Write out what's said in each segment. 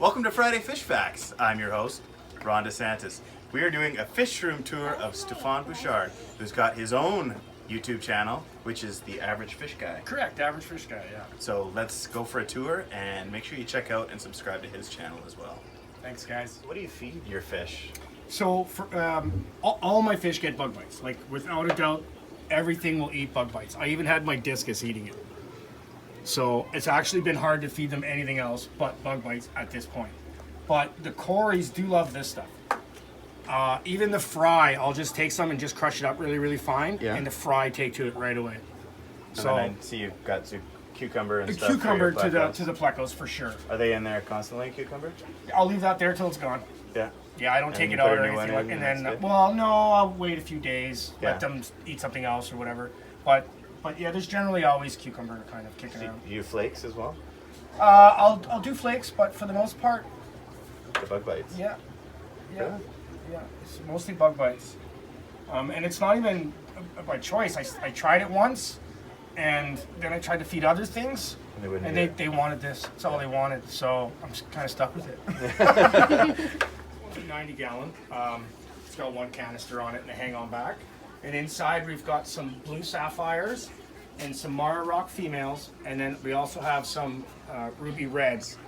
Welcome to Friday Fish Facts. I'm your host, Ron DeSantis. We are doing a fish room tour of Stephane Bouchard, who's got his own YouTube channel, which is The Average Fish Guy. Correct, Average Fish Guy, yeah. So let's go for a tour and make sure you check out and subscribe to his channel as well. Thanks, guys. What do you feed your fish? So, for, all my fish get bug bites. Like, without a doubt, everything will eat bug bites. I even had my discus eating it. So, it's actually been hard to feed them anything else but bug bites at this point. But the cories do love this stuff. Even the fry, I'll just take some and just crush it up really, really fine. Yeah. And the fry take to it right away. So I see you've got cucumber and stuff. Cucumber to the Plecos for sure. Are they in there constantly, cucumber? I'll leave that there till it's gone. Yeah. Yeah, I don't take it out or anything like. And then, well, no, I'll wait a few days, let them eat something else or whatever. But yeah, there's generally always cucumber kind of kicking around. Do you flakes as well? I'll do flakes, but for the most part, the bug bites. Yeah. It's mostly bug bites, and it's not even by choice. I tried it once, and then I tried to feed other things, and they wanted this. That's all they wanted. So I'm just kind of stuck with it. 90 gallon. It's got one canister on it and a hang-on back. And inside we've got some blue sapphires and some Mara Rock females, and then we also have some ruby reds.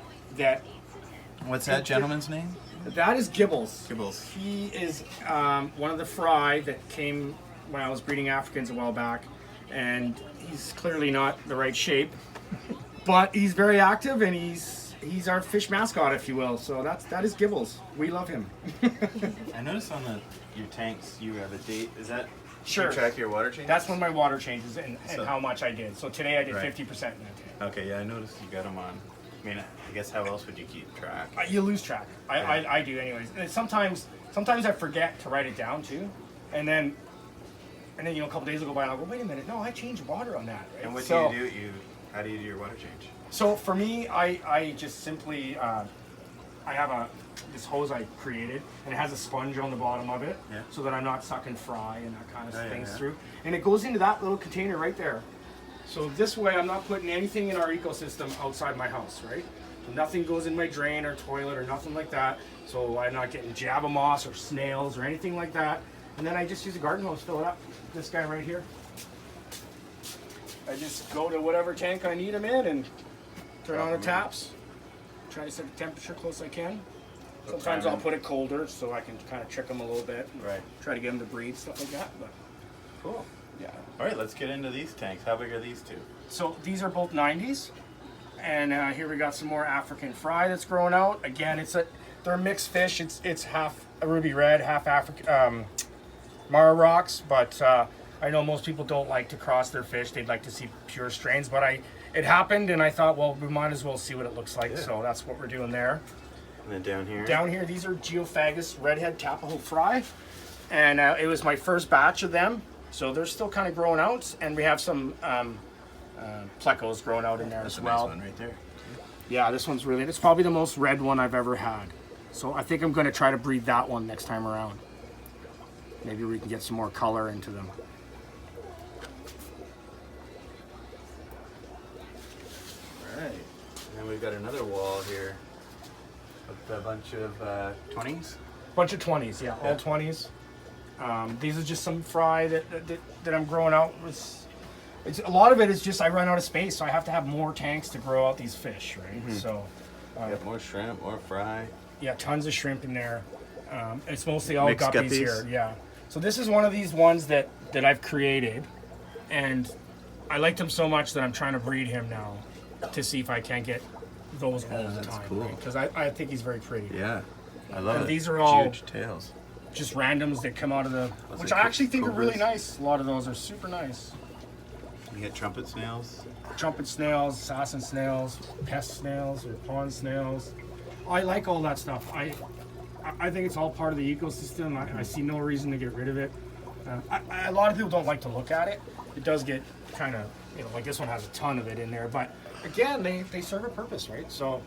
What's that gentleman's name? That is Gibbles. Gibbles. He is one of the fry that came when I was breeding Africans a while back, and he's clearly not the right shape, but he's very active and he's our fish mascot, if you will. So that is Gibbles. We love him. I noticed on your tanks you have a date. Is that sure? You track your water changes? That's when my water changes and how much I did. So today I did 50% in that tank. Okay, yeah, I noticed you got them on. I mean, I guess how else would you keep track? You lose track. I do anyways. And sometimes I forget to write it down too, and then a couple days will go by and I'll go, wait a minute, no, I changed water on that. Right? And what do you do? How do you do your water change? So for me, I just simply I have this hose I created, and it has a sponge on the bottom of it, so that I'm not sucking fry and that kind of things through, and it goes into that little container right there. So this way I'm not putting anything in our ecosystem outside my house, right? Nothing goes in my drain or toilet or nothing like that. So I'm not getting java moss or snails or anything like that. And then I just use a garden hose, fill it up. This guy right here. I just go to whatever tank I need them in and turn on the taps. Try to set the temperature close as I can. Sometimes I'll put it colder so I can kind of trick them a little bit. Right. Try to get them to breed, stuff like that. But cool. Yeah. All right, let's get into these tanks. How big are these two? So these are both 90s, and here we got some more African fry that's growing out. Again, they're mixed fish. It's half a ruby red, half African Mara Rocks, but I know most people don't like to cross their fish. They'd like to see pure strains, but it happened, and I thought, well, we might as well see what it looks like. So that's what we're doing there. And then down here? Down here, these are Geophagus redhead Tapajo fry, and it was my first batch of them. So they're still kind of growing out, and we have some Plecos growing out in there as well. That's a nice one right there. Yeah, this one's it's probably the most red one I've ever had. So I think I'm going to try to breed that one next time around. Maybe we can get some more color into them. All right, and then we've got another wall here with a bunch of 20s. Bunch of 20s, yeah, all 20s. These are just some fry that I'm growing out. A lot of it is just I run out of space, so I have to have more tanks to grow out these fish, right? Mm-hmm. So you have more shrimp, more fry. Yeah, tons of shrimp in there. It's mostly all guppies here. Yeah. So this is one of these ones that I've created, and I liked him so much that I'm trying to breed him now to see if I can't get those all the time. Cool. Because I think he's very pretty. Yeah, I love it. These are all huge tails. Just randoms that come out of which I actually think are really nice. A lot of those are super nice. You get trumpet snails? Trumpet snails, assassin snails, pest snails, or pond snails. I like all that stuff. I think it's all part of the ecosystem. I see no reason to get rid of it. A lot of people don't like to look at it. It does get kind of, like this one has a ton of it in there. But again, they serve a purpose, right? So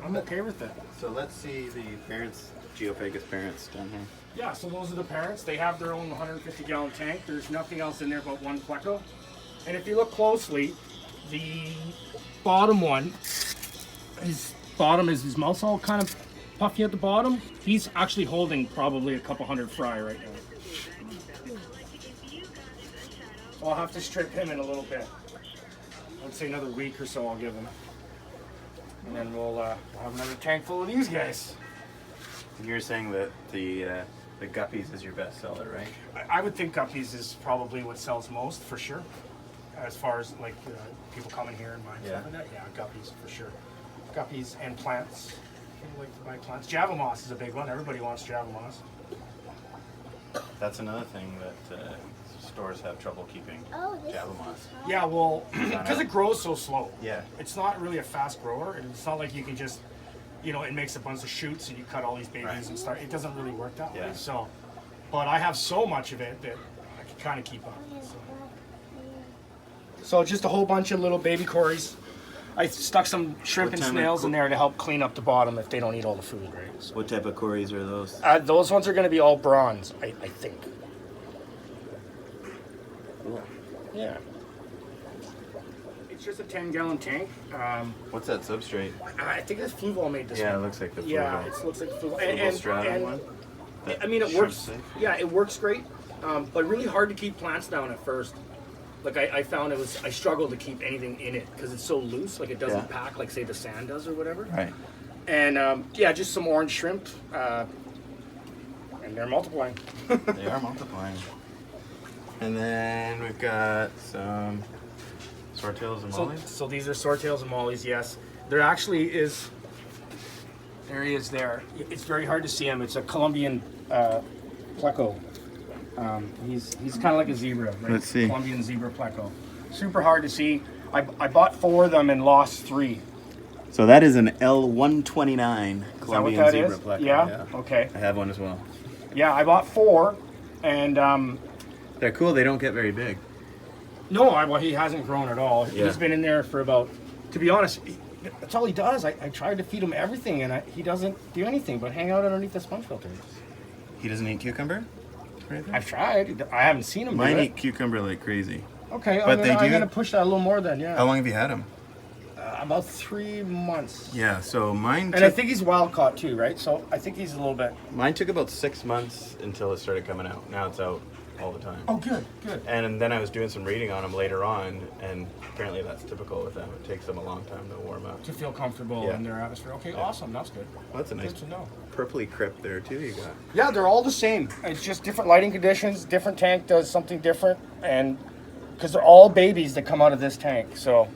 I'm okay with it. So let's see the parents. Geophagus parents down here. Yeah, so those are the parents. They have their own 150-gallon tank. There's nothing else in there but one Pleco. And if you look closely, the bottom one is bottom is his mouth's all kind of puffy at the bottom. He's actually holding probably a couple hundred fry right now. So I'll have to strip him in a little bit. I'd say another week or so I'll give him. And then we'll have another tank full of these guys. You're saying that the Guppies is your best seller, right? I would think Guppies is probably what sells most for sure. As far as like people coming here and buying stuff like that. Yeah, Guppies for sure. Guppies and plants. People like to buy plants. Java moss is a big one. Everybody wants Java moss. That's another thing that stores have trouble keeping. Java moss. Yeah, well, because it grows so slow. Yeah. It's not really a fast grower. And it's not like you can just, you know, it makes a bunch of shoots and you cut all these babies and start. It doesn't really work that way. So, but I have so much of it that I can kind of keep up. So just a whole bunch of little baby cories. I stuck some shrimp and snails in there to help clean up the bottom if they don't eat all the food, right? So. What type of cories are those? Those ones are going to be all bronze, I think. Cool. Yeah. It's just a 10-gallon tank. What's that substrate? I think this Fluval made this one. Yeah, it looks like the Fluval. Yeah, it looks like Fluval. Stratum one? I mean, it works. Yeah, it works great, but really hard to keep plants down at first. Like I found I struggled to keep anything in it because it's so loose, like it doesn't pack like say the sand does or whatever. Right. And yeah, just some orange shrimp, and they're multiplying. They are multiplying. And then we've got some swordtails and mollies. So these are swordtails and mollies, yes. There actually is, there he is there. It's very hard to see him. It's a Colombian Pleco. He's kind of like a zebra, right? Let's see. Colombian zebra Pleco. Super hard to see. I bought 4 of them and lost 3. So that is an L129 Colombian that zebra is? Pleco. Yeah? Okay. I have one as well. Yeah, I bought 4, and they're cool. They don't get very big. no, well, he hasn't grown at all. Yeah. He's been in there for about, to be honest, that's all he does. I tried to feed him everything, and he doesn't do anything but hang out underneath the sponge filter. He doesn't eat cucumber? I've tried. I haven't seen him do Mine it. eat cucumber like crazy. Okay, But I'm gonna push that a little more then. Yeah. How long have you had him? About 3 months. Yeah, so mine And I think he's wild caught too, right? So I think he's a little bit. mine took about 6 months until it started coming out. Now it's out all the time. Oh, good, good. And then I was doing some reading on them later on, and apparently that's typical with them. It takes them a long time to warm up. To feel comfortable in their atmosphere. Okay, awesome. That's good. Well, that's a nice Good to know. purpley crypt there too you got. Yeah, they're all the same. It's just different lighting conditions. Different tank does something different, and because they're all babies that come out of this tank, so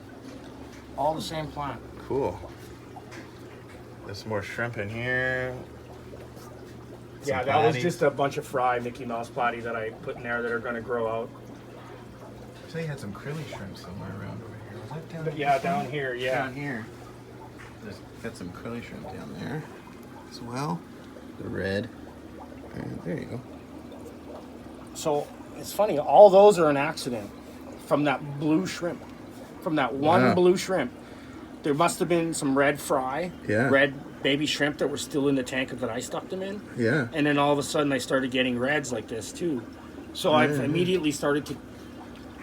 all the same plant. Cool. There's some more shrimp in here. Yeah, Some that was patties. just a bunch of fry Mickey Mouse patty that I put in there that are going to grow out. So you had some krilly shrimp somewhere around over here. Was that down But yeah, down here, yeah. Down here. There's got some krilly shrimp down there as well. The red. There you go. So it's funny, all those are an accident from that blue shrimp. From that one blue shrimp. There must have been some red fry, red baby shrimp that were still in the tank that I stuck them in. Yeah. And then all of a sudden I started getting reds like this too. So I've immediately started to,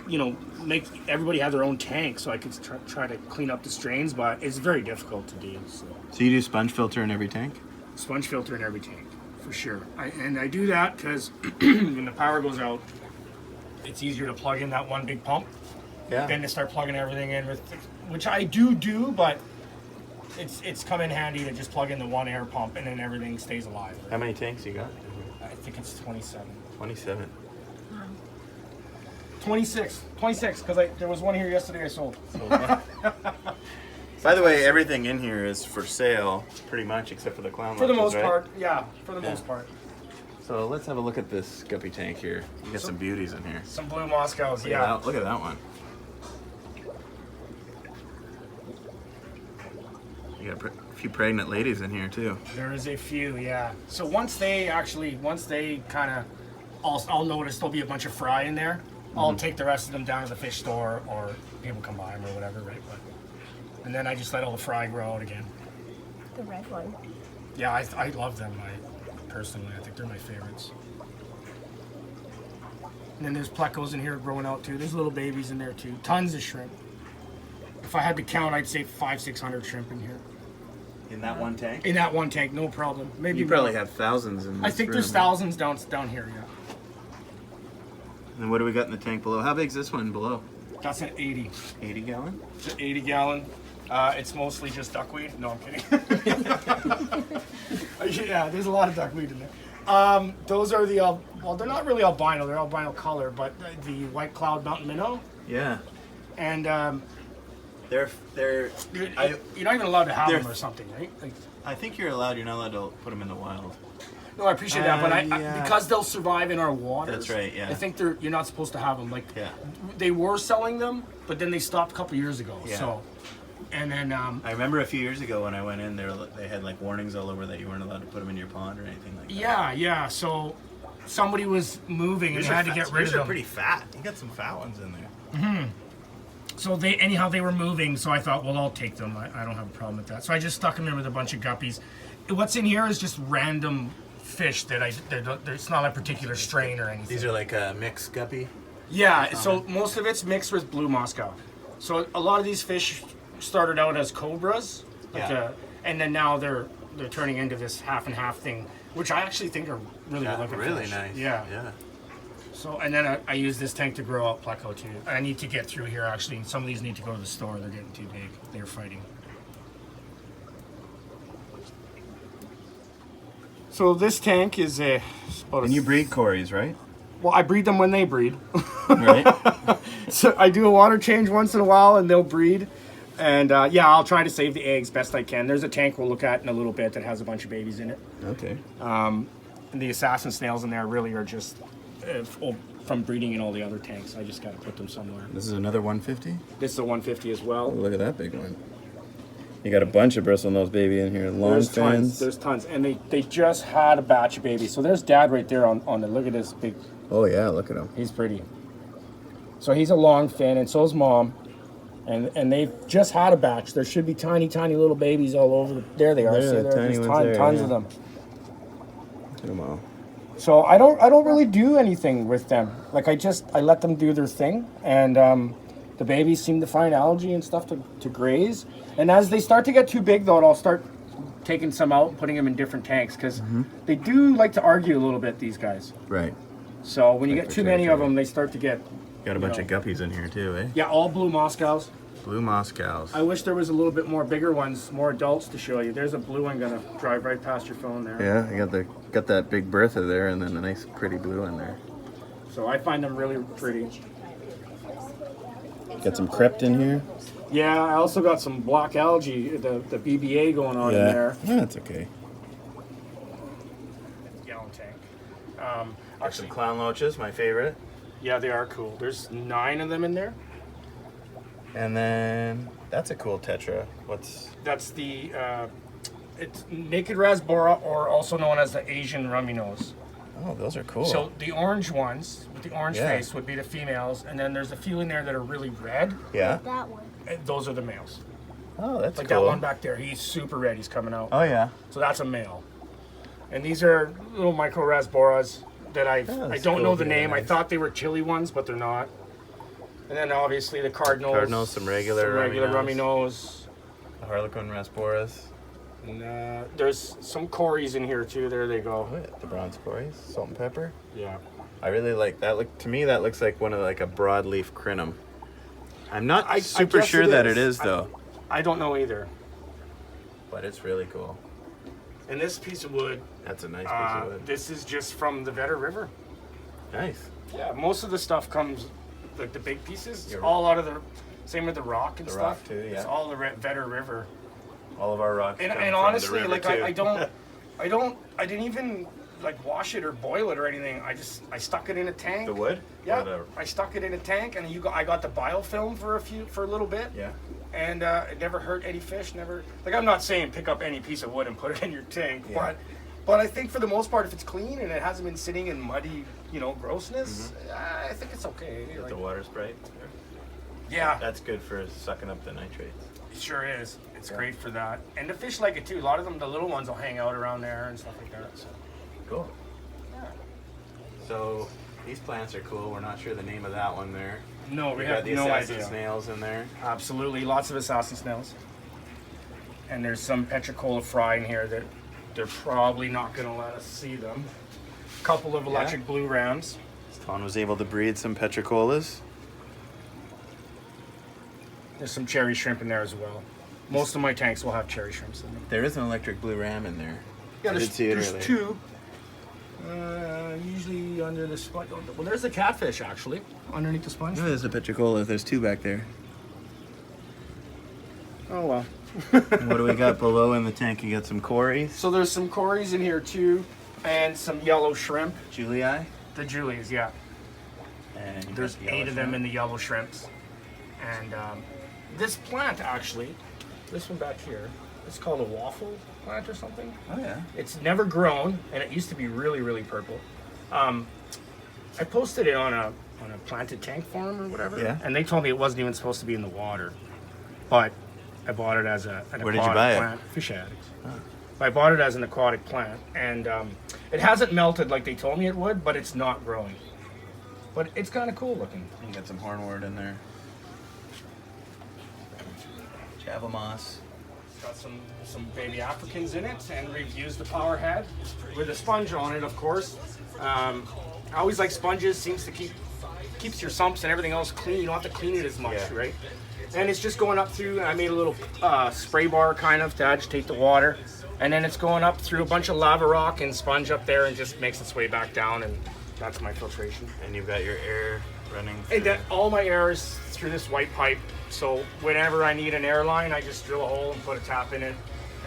you know, make everybody have their own tank so I could try to clean up the strains, but it's very difficult to do. So you do sponge filter in every tank? Sponge filter in every tank, for sure. And I do that because when the power goes out, it's easier to plug in that one big pump than to start plugging everything in with, which I do, but it's come in handy to just plug in the one air pump and then everything stays alive. How many tanks you got? I think it's 27. 27. 26, because there was one here yesterday I sold. By the way, everything in here is for sale, pretty much, except for the clown For the loaches, most right? part, yeah, for the most part. So let's have a look at this guppy tank here. You got some beauties in here. Some blue Moscows, Look at that one. You got a few pregnant ladies in here too. There is a few, yeah. So once they kind of, I'll notice there'll be a bunch of fry in there. I'll take the rest of them down to the fish store or people come buy them or whatever, right? And then I just let all the fry grow out again. The red one. Yeah, I love them. Personally, I think they're my favorites. And then there's plecos in here growing out too. There's little babies in there too. Tons of shrimp. If I had to count, I'd say 500-600 shrimp in here. In that one tank? In that one tank, no problem. Maybe You probably have thousands in this I think room. there's thousands down here, yeah. And what do we got in the tank below? How big's this one below? That's an 80. 80 gallon? It's an 80 gallon. It's mostly just duckweed. No, I'm kidding. Yeah, there's a lot of duckweed in there. Those are the, well, they're not really albino. They're albino color, but the white cloud mountain minnow. Yeah. And They're you're not even allowed to have them or something, right? Like, I think you're allowed to put them in the wild. no, I appreciate that, but yeah. because they'll survive in our waters. That's right, yeah. I think you're not supposed to have them. Like, Yeah. they were selling them, but then they stopped a couple years ago. Yeah. So, and then I remember a few years ago when I went in there, they had like warnings all over that you weren't allowed to put them in your pond or anything like that. yeah. So somebody was moving and they had to get rid of These them. are pretty fat. You got some fat ones in there. So they were moving. So I thought, well, I'll take them. I don't have a problem with that. So I just stuck them in with a bunch of guppies. What's in here is just random fish that it's not a particular strain or anything. These are like a mixed guppy. Yeah, so most of it's mixed with blue Moscow. So a lot of these fish started out as cobras, and then now they're turning into this half and half thing, which I actually think are really good looking really fish. nice. Yeah. Yeah. So and then I use this tank to grow out Pleco too. I need to get through here actually. Some of these need to go to the store. They're getting too big. They're fighting. So this tank is about And you breed cories, right? well, I breed them when they breed. Right. So I do a water change once in a while, and they'll breed. And I'll try to save the eggs best I can. There's a tank we'll look at in a little bit that has a bunch of babies in it. Okay. And the assassin snails in there really are just from breeding in all the other tanks. I just got to put them somewhere. This is another 150? This is a 150 as well. Oh, look at that big one. You got a bunch of bristlenose baby in here. Long There's fins. tons. There's tons. And they just had a batch of babies. So there's Dad right there on the, look at this big. Oh yeah, look at him. He's pretty. So he's a long fin, and so is Mom. And they've just had a batch. There should be tiny, tiny little babies all over. There they are. There, the tiny There's ones there, tons yeah. of them. Look at them all. So I don't really do anything with them. Like I let them do their thing, and the babies seem to find algae and stuff to graze. And as they start to get too big, though, I'll start taking some out, putting them in different tanks because they do like to argue a little bit. These guys. Right. So when you Like get for too many of territory. them, they start to get. Got a bunch of guppies in here too, eh? Yeah, all blue Moscows. Blue Moscows. I wish there was a little bit more bigger ones, more adults to show you. There's a blue one gonna drive right past your phone there. Yeah, I got that big Bertha there, and then a nice pretty blue one there. So I find them really pretty. Got some crept in here. Yeah, I also got some black algae, the BBA going on in there. Yeah, that's okay. Gallon tank. Got some Actually, clown loaches, my favorite. yeah, they are cool. There's 9 of them in there. And then that's a cool tetra. What's That's the it's naked rasbora, or also known as the Asian rummy nose. Oh, those are cool. So the orange ones with the orange Yeah. face would be the females, and then there's a few in there that are really red. yeah. That one. And those are the males. Oh, that's Like cool. that one back there, he's super red. He's coming out. Oh yeah. So that's a male. And these are little micro rasboras that I that's don't cool. know the Yeah, name. I nice. thought they were chili ones, but they're not. And then obviously the cardinals. Cardinals, some regular rummy nose. Harlequin rasporas. And there's some cories in here too. There they go. Oh, yeah, the bronze cories, salt and pepper. Yeah. I really like that. Look, to me, that looks like one of like a broadleaf crinum. I'm not I super guess sure it that is. it is though, I don't know either. but it's really cool. And this piece of wood, That's a nice piece of wood. this is just from the Vetter River. Nice. Yeah, most of the stuff comes, like the big pieces, it's You're all out of the, same with the rock and The stuff. rock too, It's yeah. all the Vetter River. All of our rocks. And, come and from honestly, the river like too. I didn't even like wash it or boil it or anything. I stuck it in a tank. The wood. Yeah, Or the- I stuck it in a tank, and I got the biofilm for a little bit. Yeah. And it never hurt any fish. Never, like, I'm not saying pick up any piece of wood and put it in your tank, Yeah. but I think for the most part, if it's clean and it hasn't been sitting in muddy, grossness, I think it's okay. Get Like, the water sprite. yeah, That's good for sucking up the nitrates. it sure is. It's great for that, and the fish like it too. A lot of them, the little ones, will hang out around there and stuff like that. So, Cool. yeah. So these plants are cool. We're not sure the name of that one there. No, we We got have the no assassin idea. snails in there. Absolutely, lots of assassin snails. And there's some petricola fry in here that they're probably not going to let us see them. A couple of electric blue rams. Stephane was able to breed some petricolas. There's some cherry shrimp in there as well. Most of my tanks will have cherry shrimps in them. There is an electric blue ram in there. Yeah, I did see it there's earlier. two. Usually under the sponge. Well, there's the catfish actually underneath the sponge. Oh, there's a petricola. There's two back there. Oh well. And what do we got below in the tank? You got some cories. So there's some cories in here too, and some yellow shrimp. Julii. The Julies, yeah. And you There's got the 8 yellow of them shrimp. in the yellow shrimps. And this plant actually, this one back here, it's called a waffle plant or something. Oh yeah. It's never grown, and it used to be really, really purple. I posted it on a planted tank farm or whatever, Yeah. and they told me it wasn't even supposed to be in the water. But I bought it as an Where did aquatic you buy it? plant. Fish Addicts. I bought it as an aquatic plant, and it hasn't melted like they told me it would, but it's not growing. But it's kind of cool looking. You got some hornwort in there. Java moss. Got some baby Africans in it, and we've used the power head with a sponge on it, of course. I always like sponges. Seems to keeps your sumps and everything else clean. You don't have to clean it as much, Yeah. right? And it's just going up through. I made a little spray bar kind of to agitate the water, and then it's going up through a bunch of lava rock and sponge up there, and just makes its way back down, and that's my filtration. And you've got your air running And through. that all my air is through this white pipe. So whenever I need an air line, I just drill a hole and put a tap in it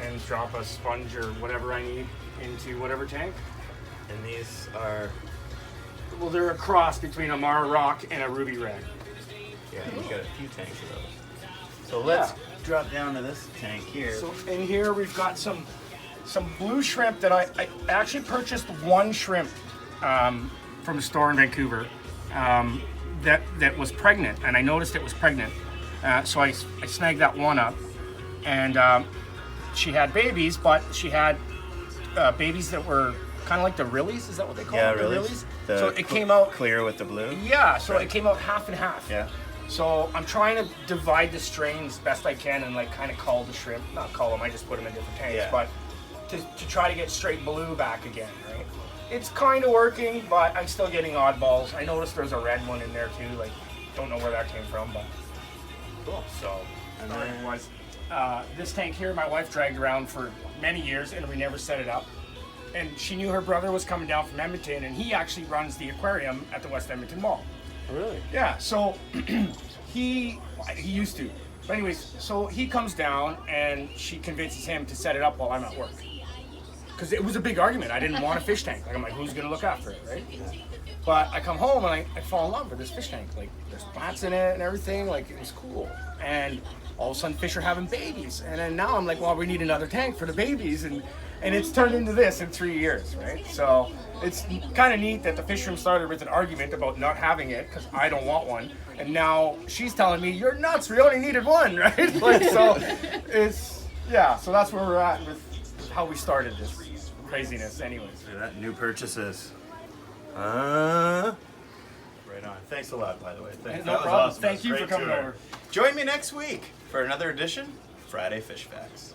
and drop a sponge or whatever I need into whatever tank. And these are, Well, they're a cross between a Mara Rock and a Ruby Red. yeah, you've got a few tanks of those. So let's drop down to this tank here. So in here we've got some blue shrimp that I actually purchased one shrimp from a store in Vancouver that was pregnant, and I noticed it was pregnant. So I snagged that one up, and she had babies, but she had babies that were kind of like the Rillies. Is that what they call Yeah, them? The Rillies. The So it came out clear with the blue. Yeah, so it came out half and half. Yeah. So I'm trying to divide the strains best I can and like kind of cull the shrimp. Not cull them, I just put them in different tanks. Yeah. But to try to get straight blue back again, right? It's kind of working, but I'm still getting oddballs. I noticed there's a red one in there too. Like, don't know where that came from, but cool. So, And there then- it was. This tank here, my wife dragged around for many years, and we never set it up. And she knew her brother was coming down from Edmonton, and he actually runs the aquarium at the West Edmonton Mall. Really? Yeah, so he used to. But anyways, so he comes down and she convinces him to set it up while I'm at work. Because it was a big argument. I didn't want a fish tank. Like, I'm like, who's going to look after it, right? But I come home and I fall in love with this fish tank. Like, there's plants in it and everything. Like, it was cool. And all of a sudden, fish are having babies. And then now I'm like, well, we need another tank for the babies. And it's turned into this in 3 years, right? So it's kind of neat that the fish room started with an argument about not having it because I don't want one. And now she's telling me, you're nuts, we only needed one, right? Like, so it's, yeah, so that's where we're at with how we started this craziness anyways. Look at that, new purchases. Right on. Thanks a lot, by the way. Thanks. No That was problem. awesome. That Thank was you a for great coming tour. over. Join me next week for another edition of Friday Fish Facts.